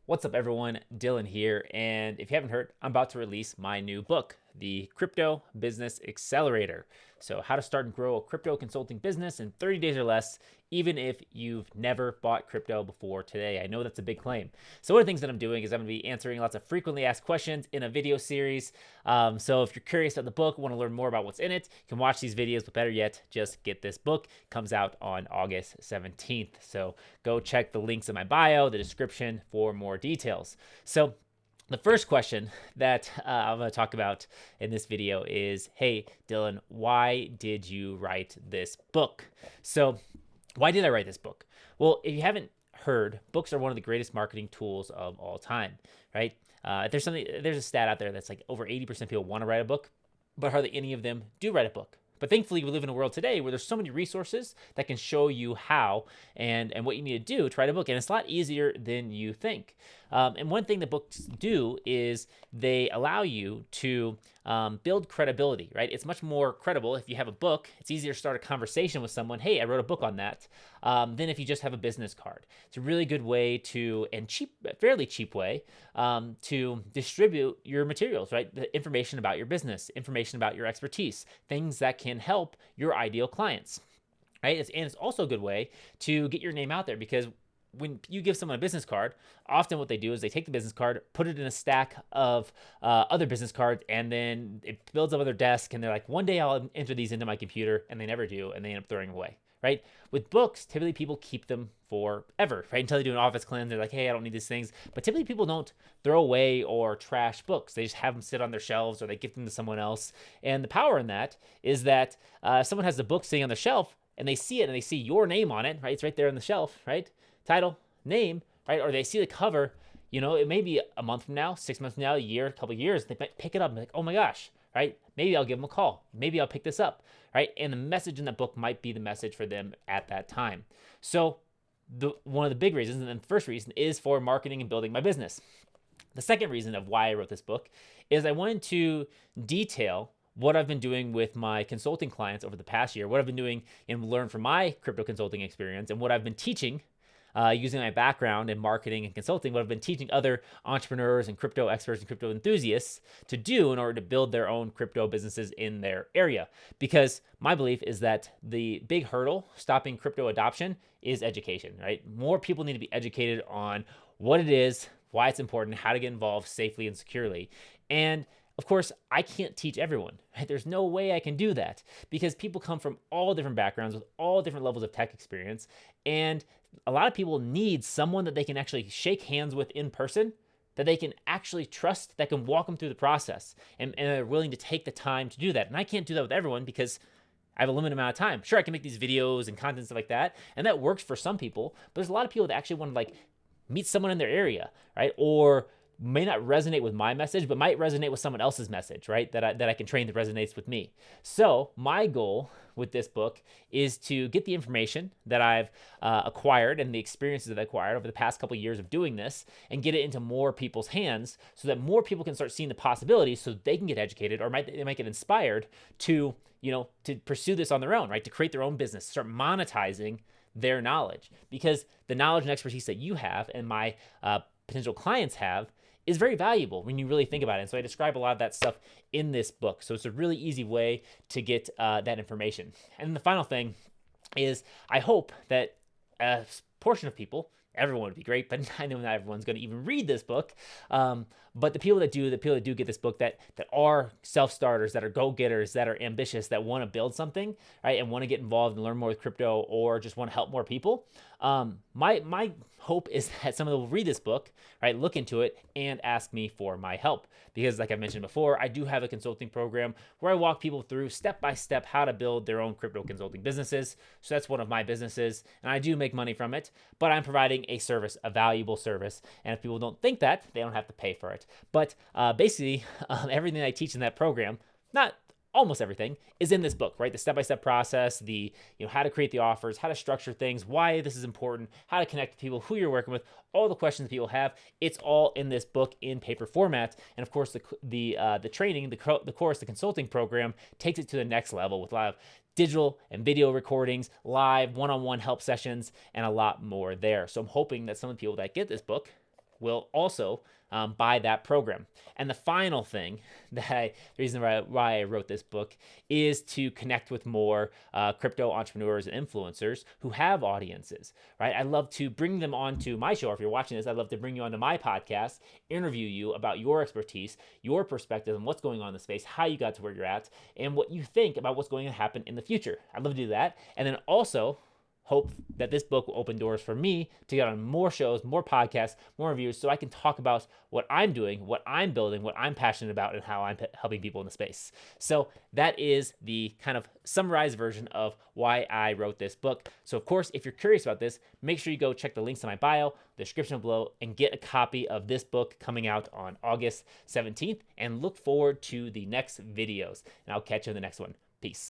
What's up, everyone? Dylan here. And if you haven't heard, I'm about to release my new book, the Crypto Business Accelerator. So, how to start and grow a crypto consulting business in 30 days or less, even if you've never bought crypto before today. I know that's a big claim. So, one of the things that I'm doing is I'm going to be answering lots of frequently asked questions in a video series. So, if you're curious about the book, want to learn more about what's in it, you can watch these videos, but better yet, just get this book. It comes out on August 17th. So, go check the links in my bio, the description for more details. So, the first question that I'm going to talk about in this video is, hey, Dylan, why did you write this book? So, why did I write this book? Well, if you haven't heard, books are one of the greatest marketing tools of all time, right? There's a stat out there that's like over 80% of people want to write a book, but hardly any of them do write a book. But thankfully, we live in a world today where there's so many resources that can show you how and what you need to do to write a book. And it's a lot easier than you think. And one thing that books do is they allow you to build credibility, right? It's much more credible if you have a book. It's easier to start a conversation with someone. Hey, I wrote a book on that. Than if you just have a business card. It's a really good way fairly cheap way to distribute your materials, right? The information about your business, information about your expertise, things that can help your ideal clients, right? And it's also a good way to get your name out there because when you give someone a business card, often what they do is they take the business card, put it in a stack of other business cards, and then it builds up on their desk, and they're like, one day I'll enter these into my computer, and they never do, and they end up throwing them away, right? With books, typically people keep them forever, right? Until they do an office cleanse, they're like, hey, I don't need these things. But typically people don't throw away or trash books. They just have them sit on their shelves or they gift them to someone else. And the power in that is that if someone has the book sitting on the shelf and they see it and they see your name on it, right? It's right there on the shelf, right? Title, name, right? Or they see the cover, it may be a month from now, 6 months from now, a year, a couple of years, they might pick it up and be like, oh my gosh, right? Maybe I'll give them a call. Maybe I'll pick this up, right? And the message in that book might be the message for them at that time. So one of the big reasons, and then the first reason, is for marketing and building my business. The second reason of why I wrote this book is I wanted to detail what I've been doing with my consulting clients over the past year, what I've been doing and learn from my crypto consulting experience, and what I've been teaching using my background in marketing and consulting, what I've been teaching other entrepreneurs and crypto experts and crypto enthusiasts to do in order to build their own crypto businesses in their area. Because my belief is that the big hurdle stopping crypto adoption is education, right? More people need to be educated on what it is, why it's important, how to get involved safely and securely. And of course, I can't teach everyone, right? There's no way I can do that because people come from all different backgrounds with all different levels of tech experience. And a lot of people need someone that they can actually shake hands with in person, that they can actually trust, that can walk them through the process and are willing to take the time to do that. And I can't do that with everyone because I have a limited amount of time. Sure, I can make these videos and content stuff like that, and that works for some people, but there's a lot of people that actually want to meet someone in their area, right? Or may not resonate with my message, but might resonate with someone else's message, right? That I can train that resonates with me. So my goal with this book is to get the information that I've acquired and the experiences that I've acquired over the past couple of years of doing this and get it into more people's hands so that more people can start seeing the possibilities so they can get educated or they might get inspired to pursue this on their own, right? To create their own business, start monetizing their knowledge, because the knowledge and expertise that you have and my potential clients have is very valuable when you really think about it. And so I describe a lot of that stuff in this book. So it's a really easy way to get that information. And the final thing is I hope that a portion of people, everyone would be great, but I know not everyone's going to even read this book. But the people that do get this book that are self-starters, that are go-getters, that are ambitious, that want to build something, right, and want to get involved and learn more with crypto or just want to help more people. My hope is that some of them will read this book, right, look into it, and ask me for my help. Because like I mentioned before, I do have a consulting program where I walk people through step-by-step how to build their own crypto consulting businesses. So that's one of my businesses, and I do make money from it, but I'm providing a service, a valuable service. And if people don't think that, they don't have to pay for it. But basically, everything I teach in that program, not almost everything, is in this book, right? The step-by-step process, the how to create the offers, how to structure things, why this is important, how to connect with people, who you're working with, all the questions people have. It's all in this book in paper format. And of course, the training, the course, the consulting program takes it to the next level with a lot of digital and video recordings, live one-on-one help sessions, and a lot more there. So I'm hoping that some of the people that get this book will also buy that program. And the final thing the reason why I wrote this book is to connect with more crypto entrepreneurs and influencers who have audiences, right? I love to bring them onto my show. If you're watching this, I'd love to bring you onto my podcast, interview you about your expertise, your perspective, and what's going on in the space, how you got to where you're at, and what you think about what's going to happen in the future. I'd love to do that. And then also hope that this book will open doors for me to get on more shows, more podcasts, more reviews, so I can talk about what I'm doing, what I'm building, what I'm passionate about, and how I'm helping people in the space. So that is the kind of summarized version of why I wrote this book. So of course, if you're curious about this, make sure you go check the links in my bio, the description below, and get a copy of this book coming out on August 17th, and look forward to the next videos. And I'll catch you in the next one. Peace.